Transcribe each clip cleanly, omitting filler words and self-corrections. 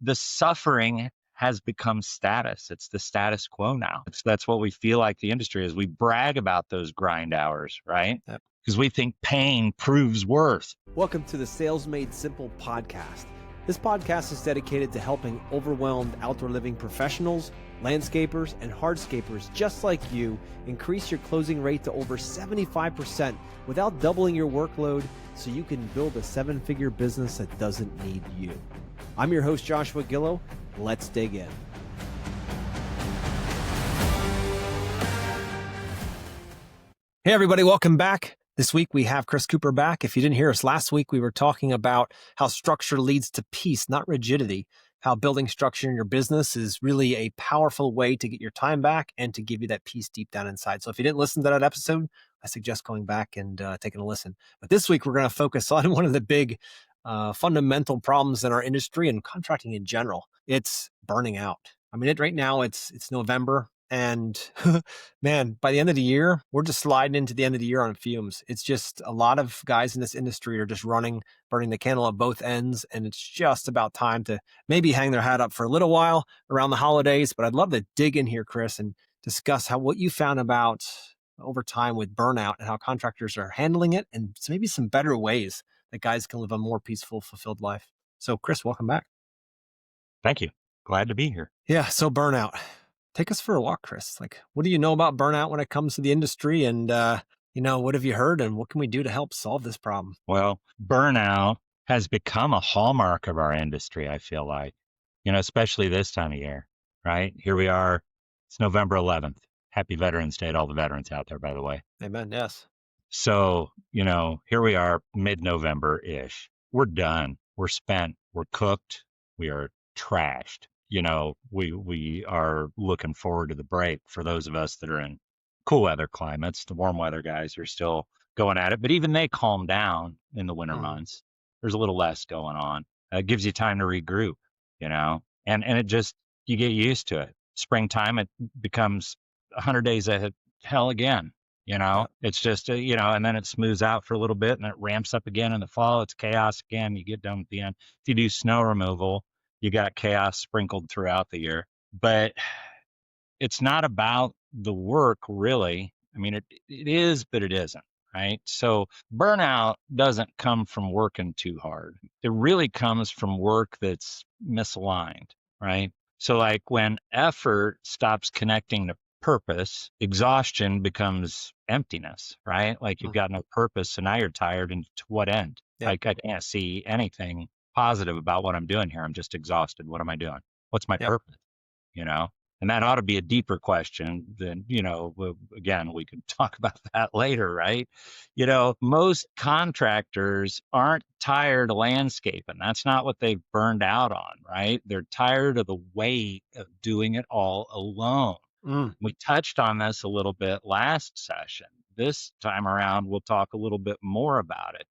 the suffering has become status. It's the status quo now. That's what we feel like the industry is. We brag about those grind hours, right? Yep. Because we think pain proves worth. Welcome to the Sales Made Simple podcast. This podcast is dedicated to helping overwhelmed outdoor living professionals, landscapers, and hardscapers just like you increase your closing rate to over 75% without doubling your workload so you can build a seven-figure business that doesn't need you. I'm your host, Joshua Gillow. Let's dig in. Hey, everybody. Welcome back. This week, we have Chris Cooper back. If you didn't hear us last week, we were talking about how structure leads to peace, not rigidity. How building structure in your business is really a powerful way to get your time back and to give you that peace deep down inside. So if you didn't listen to that episode, I suggest going back and taking a listen. But this week, we're going to focus on one of the big fundamental problems in our industry and contracting in general. It's burning out. I mean, right now, it's November. And man, by the end of the year, we're just sliding into the end of the year on fumes. It's just a lot of guys in this industry are just burning the candle at both ends. And it's just about time to maybe hang their hat up for a little while around the holidays. But I'd love to dig in here, Chris, and discuss what you found about over time with burnout and how contractors are handling it and maybe some better ways that guys can live a more peaceful, fulfilled life. So Chris, welcome back. Thank you. Glad to be here. Yeah. So burnout. Take us for a walk, Chris. Like, what do you know about burnout when it comes to the industry? And, what have you heard and what can we do to help solve this problem? Well, burnout has become a hallmark of our industry, I feel like, especially this time of year, right? Here we are. It's November 11th. Happy Veterans Day to all the veterans out there, by the way. Amen. Yes. So, here we are, mid-November-ish. We're done. We're spent. We're cooked. We are trashed. We are looking forward to the break for those of us that are in cool weather climates. The warm weather guys are still going at it, but even they calm down in the winter months. There's a little less going on. It gives you time to regroup, and it just, you get used to it. Springtime, it becomes 100 days of hell again, It's just, and then it smooths out for a little bit and it ramps up again in the fall. It's chaos again. You get done at the end. If you do snow removal, you got chaos sprinkled throughout the year, but it's not about the work really. I mean, it is, but it isn't, right? So burnout doesn't come from working too hard. It really comes from work that's misaligned, right? So like when effort stops connecting to purpose, exhaustion becomes emptiness, right? Like you've got no purpose. So now you're tired, and to what end? Yeah. Like I can't see anything positive about what I'm doing here. I'm just exhausted. What am I doing? What's my purpose? And that ought to be a deeper question than, again, we could talk about that later, right? Most contractors aren't tired of landscaping. That's not what they've burned out on, right? They're tired of the weight of doing it all alone. We touched on this a little bit last session. This time around, we'll talk a little bit more about it.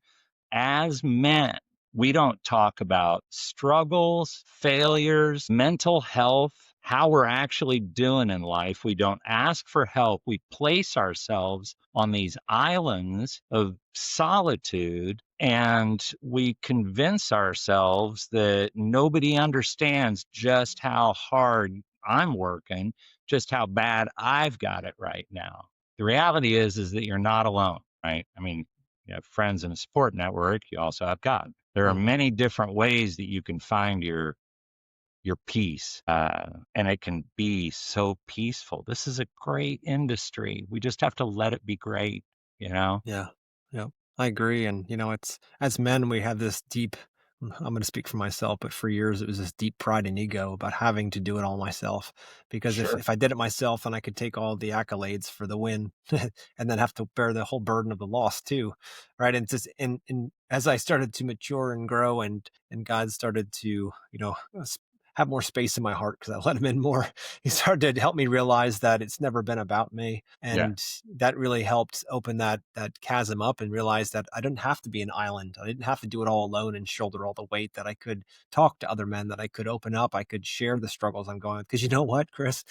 As men, we don't talk about struggles, failures, mental health, how we're actually doing in life. We don't ask for help. We place ourselves on these islands of solitude, and we convince ourselves that nobody understands just how hard I'm working, just how bad I've got it right now. The reality is that you're not alone, right? I mean, you have friends in a support network. You also have God. There are many different ways that you can find your peace, and it can be so peaceful. This is a great industry. We just have to let it be great, Yeah. I agree. And, it's, as men, we have this deep, I'm going to speak for myself, but for years it was this deep pride and ego about having to do it all myself. Because Sure. if I did it myself, then I could take all the accolades for the win and then have to bear the whole burden of the loss too. Right. And just, and as I started to mature and grow and God started to, have more space in my heart because I let him in more. He started to help me realize that it's never been about me. And that really helped open that chasm up and realize that I didn't have to be an island. I didn't have to do it all alone and shoulder all the weight, that I could talk to other men, that I could open up. I could share the struggles I'm going with. Because you know what, Chris?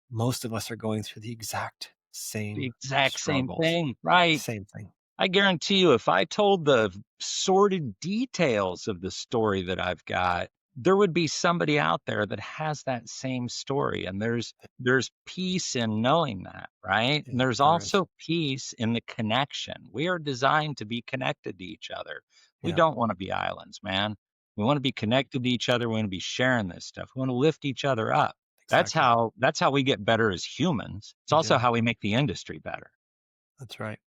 Most of us are going through the exact same struggles. Thing, right? Same thing. I guarantee you, if I told the sordid details of the story that I've got, there would be somebody out there that has that same story, and there's peace in knowing that, right? And Yeah, there's there is. also peace in the connection. We are designed to be connected to each other. We Yeah, don't want to be islands, man. We want to be connected to each other. We want to be sharing this stuff. We want to lift each other up. exactly. That's how we get better as humans. It's You also do. how we make the industry better. That's right.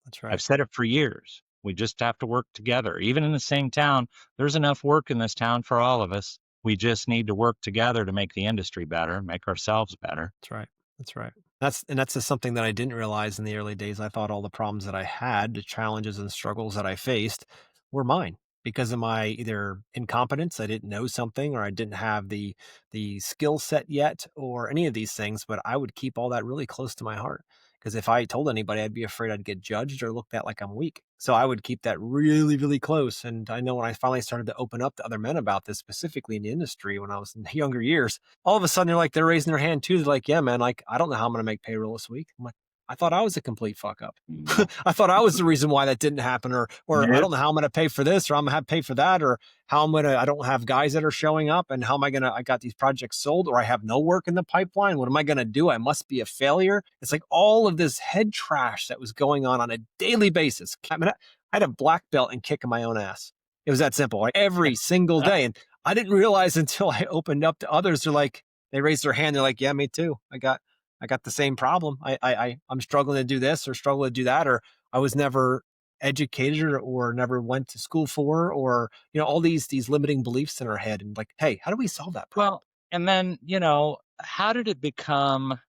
That's right. I've said it for years. We just have to work together. Even in the same town, there's enough work in this town for all of us. We just need to work together to make the industry better, make ourselves better. That's right. That's right. That's just something that I didn't realize in the early days. I thought all the problems that I had, the challenges and struggles that I faced were mine because of my either incompetence, I didn't know something, or I didn't have the skill set yet, or any of these things. But I would keep all that really close to my heart because if I told anybody, I'd be afraid I'd get judged or looked at like I'm weak. So I would keep that really, really close. And I know when I finally started to open up to other men about this, specifically in the industry when I was in the younger years, all of a sudden they're raising their hand too. They're like, yeah, man, like, I don't know how I'm going to make payroll this week. I'm like, I thought I was a complete fuck up. No. I thought I was the reason why that didn't happen, or I Yep. don't know how I'm going to pay for this, or I'm going to have to pay for that, or how I don't have guys that are showing up, and how am I going to, I got these projects sold, or I have no work in the pipeline. What am I going to do? I must be a failure. It's like all of this head trash that was going on a daily basis. I mean, I had a black belt in kicking my own ass. It was that simple, like every single day. And I didn't realize until I opened up to others. They raised their hand. They're like, yeah, me too. I got the same problem. I'm struggling to do this or struggle to do that, or I was never educated or never went to school for, or, all these limiting beliefs in our head. And like, hey, how do we solve that problem? Well, and then, how did it become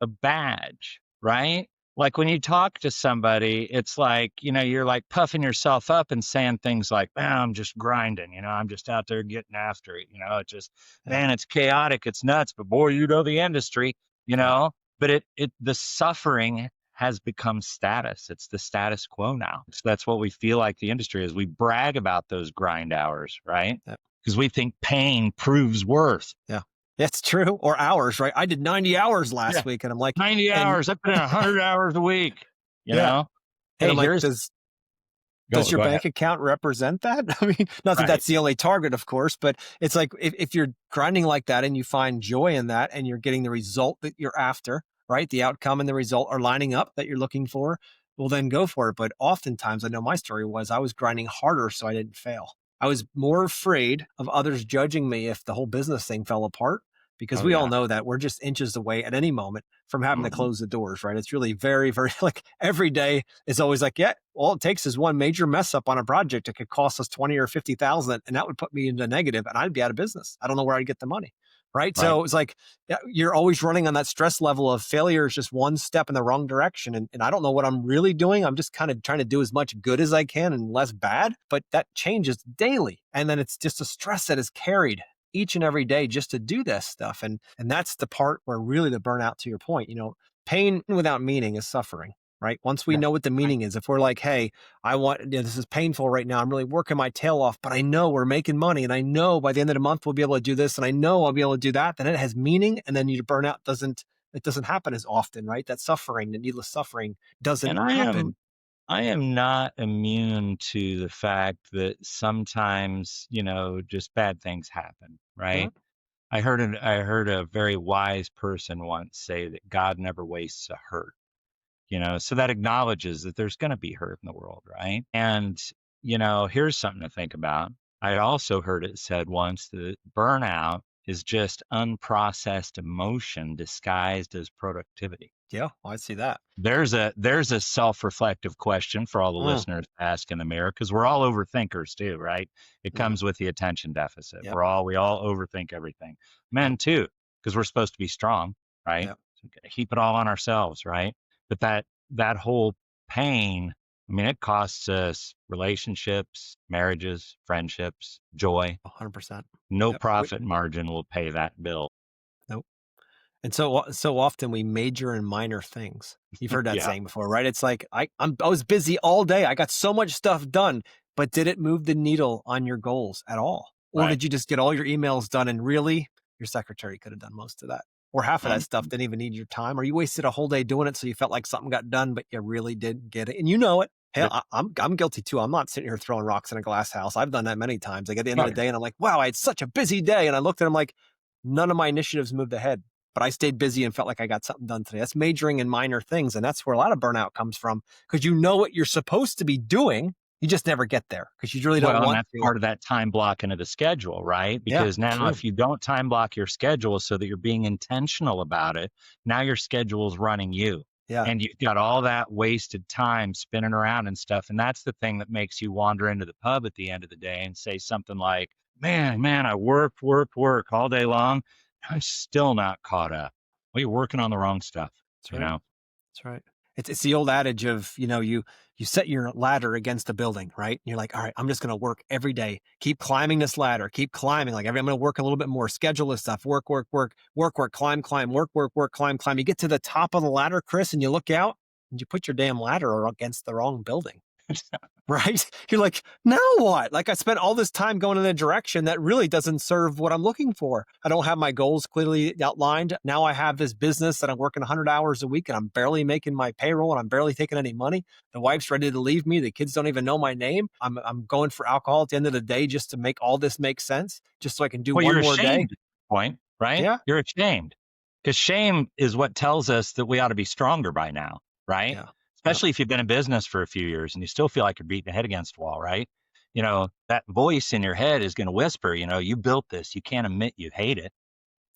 a badge, right? Like when you talk to somebody, it's like, you're like puffing yourself up and saying things like, man, I'm just grinding, I'm just out there getting after it. It just, Yeah, man, it's chaotic, it's nuts, but boy, you know the industry, you yeah, know, but the suffering has become status. It's the status quo now. So that's what we feel like the industry is. We brag about those grind hours, right? yeah, Because we think pain proves worth. yeah. That's true. Or hours, right? I did 90 hours Yeah. last week, and I'm like, 90 and hours. I put in 100 hours a week, you yeah, know? and Hey, I'm like, here's does your go ahead. bank account represent that? I mean, not that Right. that's the only target, of course, but it's like if you're grinding like that and you find joy in that and you're getting the result that you're after, right? The outcome and the result are lining up that you're looking for, well, then go for it. But oftentimes, I know my story was I was grinding harder so I didn't fail. I was more afraid of others judging me if the whole business thing fell apart because Oh, we all yeah. know that we're just inches away at any moment from having to Mhm. close the doors, right? It's really very, very like every day is always like, yeah, all it takes is one major mess up on a project. It could cost us 20 or 50,000, and that would put me into negative and I'd be out of business. I don't know where I'd get the money. Right. Right. So it's like, yeah, you're always running on that stress level of failure is just one step in the wrong direction. And I don't know what I'm really doing. I'm just kind of trying to do as much good as I can and less bad, but that changes daily. And then it's just a stress that is carried each and every day just to do this stuff. And that's the part where really the burnout, to your point, pain without meaning is suffering, right? Once we Yeah. know what the Right. meaning is, if we're like, hey, this is painful right now. I'm really working my tail off, but I know we're making money, and I know by the end of the month we'll be able to do this, and I know I'll be able to do that. Then it has meaning, and then your burnout doesn't happen as often, right? That suffering, the needless suffering, doesn't And happen. I am not immune to the fact that sometimes, just bad things happen, Yeah, right? I heard a very wise person once say that God never wastes a hurt. So that acknowledges that there's going to be hurt in the world, right? And here's something to think about. I also heard it said once that burnout is just unprocessed emotion disguised as productivity. yeah, I see that. There's a self-reflective question for all the Mm, listeners to ask in the mirror, because we're all overthinkers too, right? It yeah, comes with the attention deficit. yep, We all overthink everything. yep, Men too, because we're supposed to be strong, right? yep. So we gotta keep it all on ourselves, right? But that whole pain, I mean, it costs us relationships, marriages, friendships, joy. 100%. No Yep. profit margin will pay that bill. Nope. And so often we major in minor things. You've heard that Yeah, saying before, right? It's like I was busy all day. I got so much stuff done, but did it move the needle on your goals at all? Or right. did you just get all your emails done and really your secretary could have done most of that? Or half of that stuff Mhm. didn't even need your time, or you wasted a whole day doing it so you felt like something got done, but you really did get it. And you know it. Hey, I'm guilty too. I'm not sitting here throwing rocks in a glass house. I've done that many times. Like at the end of the Right. day, and I'm like, wow, I had such a busy day. And I looked at him like, none of my initiatives moved ahead, but I stayed busy and felt like I got something done today. That's majoring in minor things. And that's where a lot of burnout comes from because you know what you're supposed to be doing. You just never get there because you really don't Well, and want that's to. part of that time block into the schedule, right? Yeah, Because now true. if you don't time block your schedule so that you're being intentional about it, now your schedule's running you. Yeah, And you've got all that wasted time spinning around and stuff. And that's the thing that makes you wander into the pub at the end of the day and say something like, man, I work all day long. I'm still not caught up. Well, you're working on the wrong stuff, that's you right. know? That's right. It's the old adage of, you set your ladder against a building, right? You're like, all right, I'm just gonna work every day. Keep climbing this ladder, keep climbing. Like I'm gonna work a little bit more, schedule this stuff, work, climb, work, climb. You get to the top of the ladder, Chris, and you look out and you put your damn ladder against the wrong building. Right? You're like, now what? Like I spent all this time going in a direction that really doesn't serve what I'm looking for. I don't have my goals clearly outlined. Now I have this business that I'm working 100 hours a week and I'm barely making my payroll and I'm barely taking any money. The wife's ready to leave me. The kids don't even know my name. I'm going for alcohol at the end of the day just to make all this make sense, just so I can do Well, one you're more day. ashamed at this point, right? Yeah. You're ashamed because shame is what tells us that we ought to be stronger by now, right? Yeah. Yep. Especially if you've been in business for a few years and you still feel like you're beating your head against the wall, right? That voice in your head is going to whisper, you built this. You can't admit you hate it,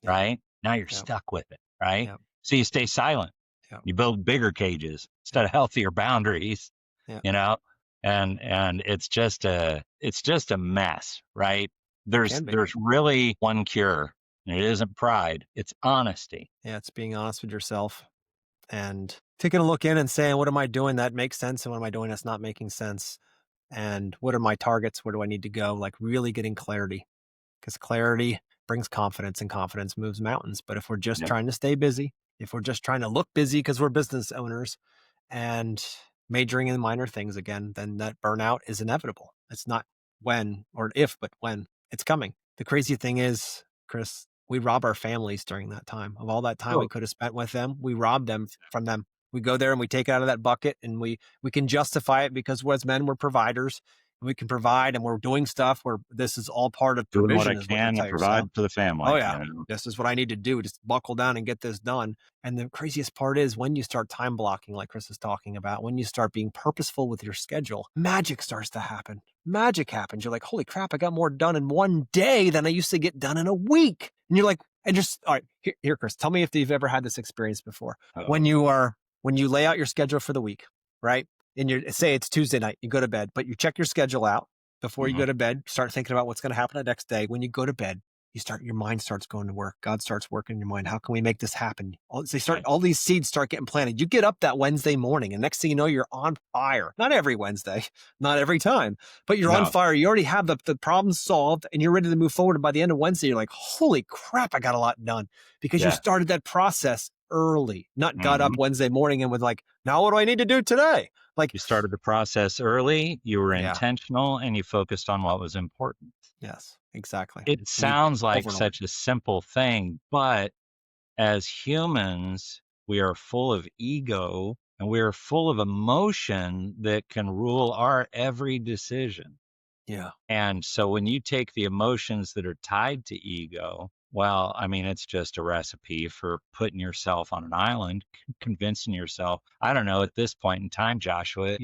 Yeah. right? Now you're Yeah. stuck with it, right? Yeah. So you stay silent. Yeah. You build bigger cages Yeah. instead of healthier boundaries, Yeah. you know? And it's just a mess, right? There's Can be. there's really one cure, and it isn't pride, it's honesty. Yeah. It's being honest with yourself and taking a look in and saying, what am I doing that makes sense? And what am I doing that's not making sense? And what are my targets? Where do I need to go? Like really getting clarity because clarity brings confidence and confidence moves mountains. But if we're just Yep. trying to stay busy, if we're just trying to look busy because we're business owners and majoring in minor things again, then that burnout is inevitable. It's not when or if, but when it's coming. The crazy thing is, Chris, we rob our families during that time of all that time we Oh, could have spent with them. We rob them from them. We go there and we take it out of that bucket and we can justify it because as men, we're providers. We can provide and we're doing stuff where this is all part of doing what I provision, is what you can to tell yourself. provide for the Oh, family, yeah. This is what I need to do. Just buckle down and get this done. And the craziest part is when you start time blocking, like Chris is talking about, when you start being purposeful with your schedule, magic starts to happen. Magic happens. You're like, holy crap, I got more done in one day than I used to get done in a week. And you're like, and just, all right, here, Chris, tell me if you've ever had this experience before. Oh, When you lay out your schedule for the week, right? And you say it's Tuesday night, you go to bed, but you check your schedule out before you mhm, go to bed, start thinking about what's going to happen the next day. When you go to bed, your mind starts going to work. God starts working in your mind. How can we make this happen? right, All these seeds start getting planted. You get up that Wednesday morning and next thing you know, you're on fire. Not every Wednesday, not every time, but you're on no, fire. You already have the problem solved and you're ready to move forward. And by the end of Wednesday, you're like, holy crap, I got a lot done because you yeah, started that process early, not got up mhm. Wednesday morning and was like, now what do I need to do today? Like, You started the process early, you were yeah, intentional, and you focused on what was important. yes, exactly. It We sounds like over and over. such a simple thing, but as humans, we are full of ego and we are full of emotion that can rule our every decision. Yeah. And so when you take the emotions that are tied to ego, well, I mean, it's just a recipe for putting yourself on an island, convincing yourself. I don't know at this point in time, Joshua,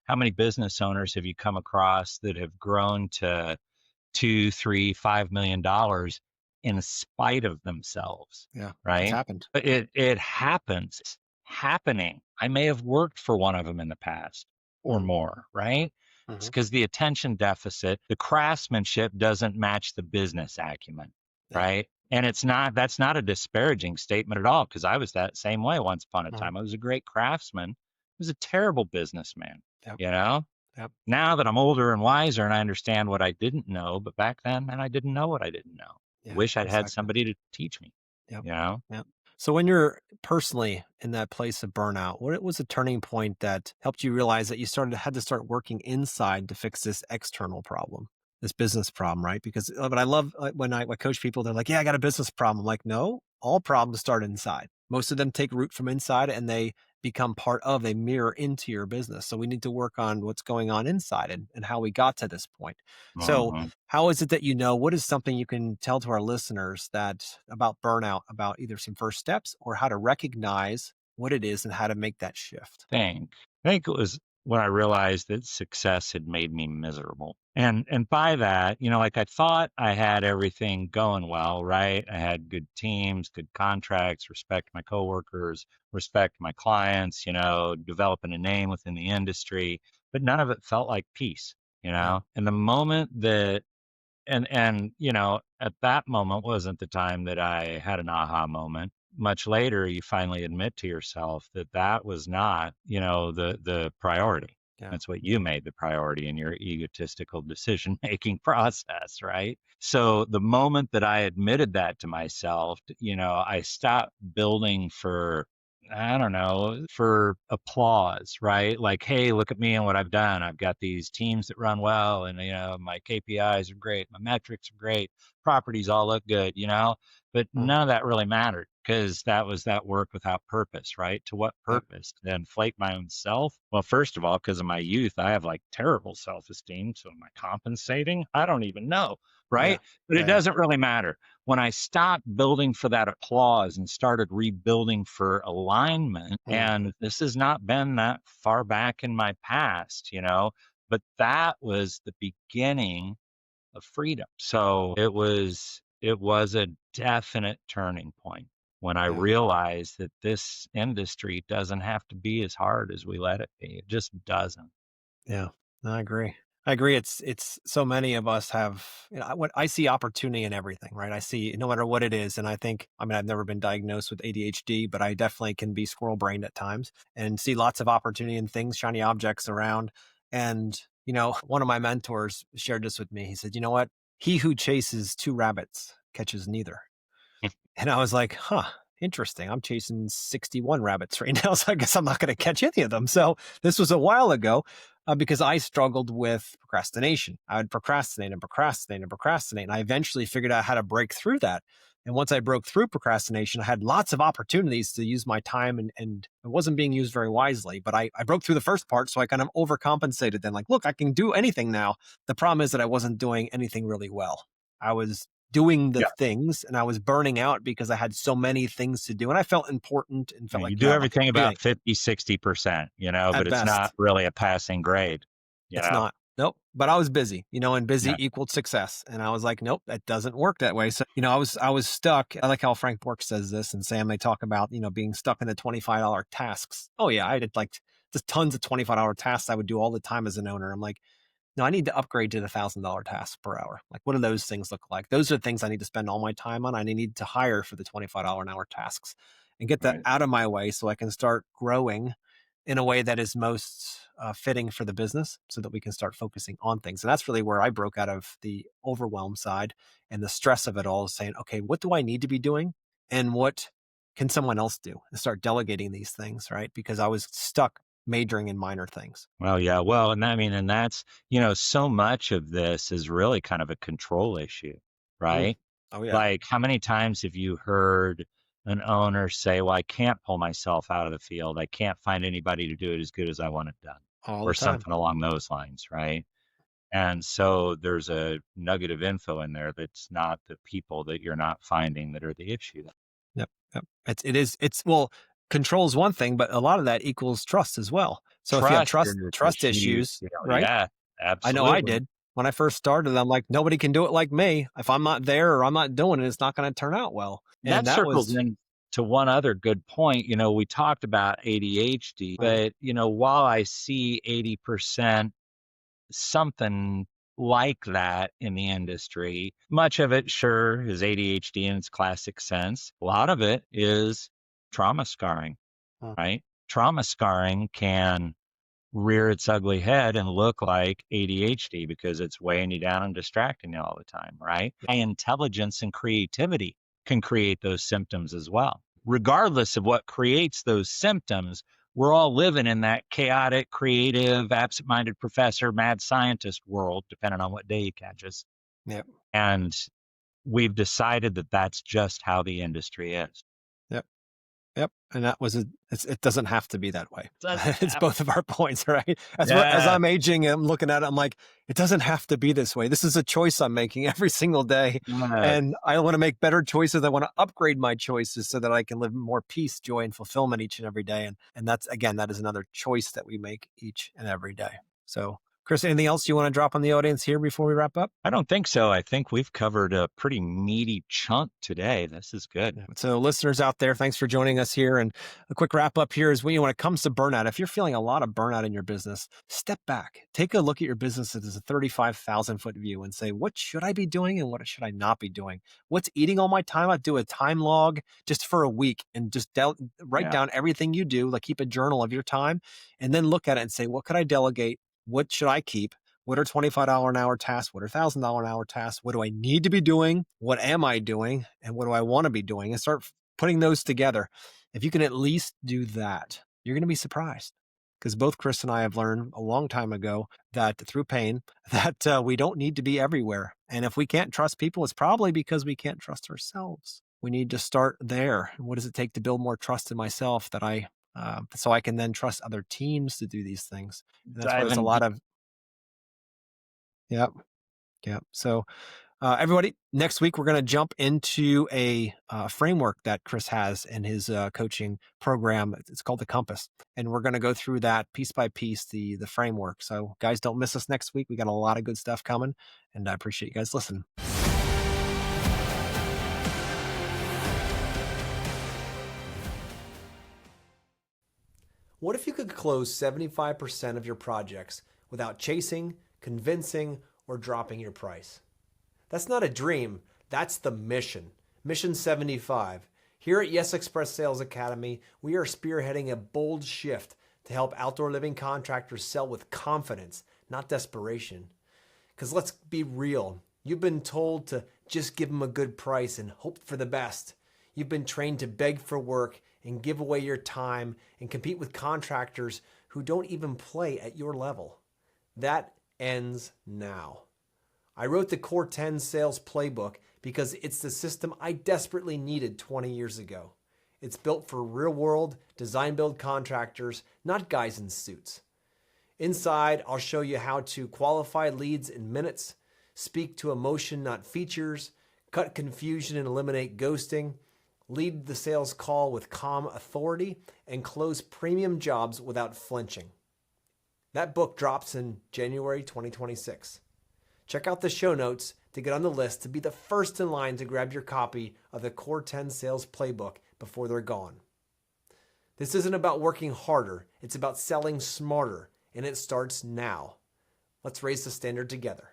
how many business owners have you come across that have grown to 2, 3, $5 million in spite of themselves, Yeah. It's right? happened. But it happens. It's happening. I may have worked for one of them in the past or Mm, more, right? It's mhm. because the attention deficit, the craftsmanship doesn't match the business acumen, Yeah. right? And that's not a disparaging statement at all, because I was that same way once upon a Mhm. time. I was a great craftsman. I was a terrible businessman, Yep. you know? Yep. Now that I'm older and wiser and I understand what I didn't know, but back then, man, I didn't know what I didn't know. I Yeah. wish I'd had Exactly. somebody to teach me, Yep. you know? Yep. So when you're personally in that place of burnout, what was a turning point that helped you realize that you had to start working inside to fix this external problem, this business problem, right? Because but I love when I coach people, they're like, "Yeah, I got a business problem." I'm like, no, all problems start inside. Most of them take root from inside, and they become part of a mirror into your business. So we need to work on what's going on inside and how we got to this point. So Mhm. how is it that what is something you can tell to our listeners that about burnout, about either some first steps or how to recognize what it is and how to make that shift? think. I think it was when I realized that success had made me miserable. And by that, like I thought I had everything going well, right? I had good teams, good contracts, respect my coworkers, respect my clients, developing a name within the industry, but none of it felt like peace, Yeah. And the moment that at that moment wasn't the time that I had an aha moment. Much later, you finally admit to yourself that that was not, the priority. Yeah. That's what you made the priority in your egotistical decision making process, right? So the moment that I admitted that to myself, I stopped building for, I don't know, for applause, right? Like, hey, look at me and what I've done. I've got these teams that run well, and my KPIs are great, my metrics are great, properties all look good, but Mm. none of that really mattered because that was that work without purpose, right? To what Yep. purpose? To inflate my own self? Well, first of all, because of my youth, I have like terrible self-esteem. So am I compensating? I don't even know, Yeah. right? But it Yeah. Yeah. doesn't really matter. When I stopped building for that applause and started rebuilding for alignment, Mm. and this has not been that far back in my past, but that was the beginning of freedom. So it was a definite turning point when I Yeah. realized that this industry doesn't have to be as hard as we let it be. It just doesn't. Yeah, no, I agree. I agree. It's so many of us have, what I see opportunity in everything, right? I see no matter what it is. And I think, I mean, I've never been diagnosed with ADHD, but I definitely can be squirrel brained at times and see lots of opportunity in things, shiny objects around. And, one of my mentors shared this with me. He said, you know what? He who chases two rabbits catches neither. And I was like, huh, interesting. I'm chasing 61 rabbits right now. So I guess I'm not going to catch any of them. So this was a while ago because I struggled with procrastination. I would procrastinate and procrastinate and procrastinate. And I eventually figured out how to break through that. And once I broke through procrastination, I had lots of opportunities to use my time and it wasn't being used very wisely. But I broke through the first part. So I kind of overcompensated then, like, look, I can do anything now. The problem is that I wasn't doing anything really well. I was doing the Yeah. things and I was burning out because I had so many things to do and I felt important and felt You like, do yeah, like everything about everything 50, 60%, but at it's not best. really a passing grade, you It's know? not. Nope. But I was busy, and Yeah, busy equaled success. And I was like, nope, that doesn't work that way. So, I was stuck. I like how Frank Bork says this and Sam, they talk about, being stuck in the $25 tasks. Oh yeah. I did like just tons of $25 tasks I would do all the time as an owner. I'm like, no, I need to upgrade to the $1,000 tasks per hour. Like, what do those things look like? Those are the things I need to spend all my time on. I need to hire for the $25 an hour tasks and get that right. out of my way so I can start growing in a way that is most fitting for the business so that we can start focusing on things. And that's really where I broke out of the overwhelm side and the stress of it all, saying, okay, what do I need to be doing? And what can someone else do? And start delegating these things, right? Because I was stuck majoring in minor things. Well, yeah. Well, and I mean, and that's, so much of this is really kind of a control issue, Mm. right? Oh, yeah. Like, how many times have you heard an owner say, well, I can't pull myself out of the field. I can't find anybody to do it as good as I want it done, All or the time. something along those lines, right? And so there's a nugget of info in there that's not the people that you're not finding that are the issue. Yep, yep. Well, control is one thing, but a lot of that equals trust as well. So if you have Trust is a trust huge, issues, right? yeah, I know I absolutely. did. When I first started, I'm like, nobody can do it like me. If I'm not there or I'm not doing it, it's not going to turn out well. That And that circles was in to one other good point. We talked about ADHD, mm, but while I see 80% something like that in the industry, much of it sure is ADHD in its classic sense. A lot of it is trauma scarring, mm, right? Trauma scarring can rear its ugly head and look like ADHD because it's weighing you down and distracting you all the time, right? High intelligence and creativity can create those symptoms as well. Regardless of what creates those symptoms, we're all living in that chaotic, creative, absent minded professor, mad scientist world, depending on what day you catch us. yep, And we've decided that that's just how the industry is. yep. Yep. And that was it doesn't have to be that way. Doesn't It's have. both of our points, right? As Yeah. I'm aging, I'm looking at it, I'm like, it doesn't have to be this way. This is a choice I'm making every single day. Yes. And I want to make better choices. I want to upgrade my choices so that I can live more peace, joy, and fulfillment each and every day. And that's again, that is another choice that we make each and every day. So Chris, anything else you want to drop on the audience here before we wrap up? I don't think so. I think we've covered a pretty meaty chunk today. This is good. So listeners out there, thanks for joining us here. And a quick wrap up here is when it comes to burnout, if you're feeling a lot of burnout in your business, step back, take a look at your business as a 35,000 foot view and say, what should I be doing and what should I not be doing? What's eating all my time? I do a time log just for a week and just write Yeah. down everything you do, like keep a journal of your time, and then look at it and say, what could I delegate? What should I keep? What are $25 an hour tasks? What are $1,000 an hour tasks? What do I need to be doing? What am I doing? And what do I want to be doing? And start putting those together. If you can at least do that, you're going to be surprised. Because both Chris and I have learned a long time ago that through pain, that we don't need to be everywhere. And if we can't trust people, it's probably because we can't trust ourselves. We need to start there. What does it take to build more trust in myself so I can then trust other teams to do these things? And that's why there's a Diving lot deep. of, yep. Yeah. So, everybody, next week we're going to jump into a framework that Chris has in his coaching program. It's called the Compass, and we're going to go through that piece by piece, the framework. So, guys, don't miss us next week. We got a lot of good stuff coming, and I appreciate you guys listening. What if you could close 75% of your projects without chasing, convincing, or dropping your price? That's not a dream, that's the mission. Mission 75. Here at Yes Express Sales Academy, we are spearheading a bold shift to help outdoor living contractors sell with confidence, not desperation. Because let's be real, you've been told to just give them a good price and hope for the best. You've been trained to beg for work and give away your time and compete with contractors who don't even play at your level. That ends now. I wrote the Core 10 Sales Playbook because it's the system I desperately needed 20 years ago. It's built for real-world, design-build contractors, not guys in suits. Inside, I'll show you how to qualify leads in minutes, speak to emotion, not features, cut confusion and eliminate ghosting, lead the sales call with calm authority, and close premium jobs without flinching. That book drops in January 2026. Check out the show notes to get on the list to be the first in line to grab your copy of the Core 10 Sales Playbook before they're gone. This isn't about working harder, it's about selling smarter, and it starts now. Let's raise the standard together.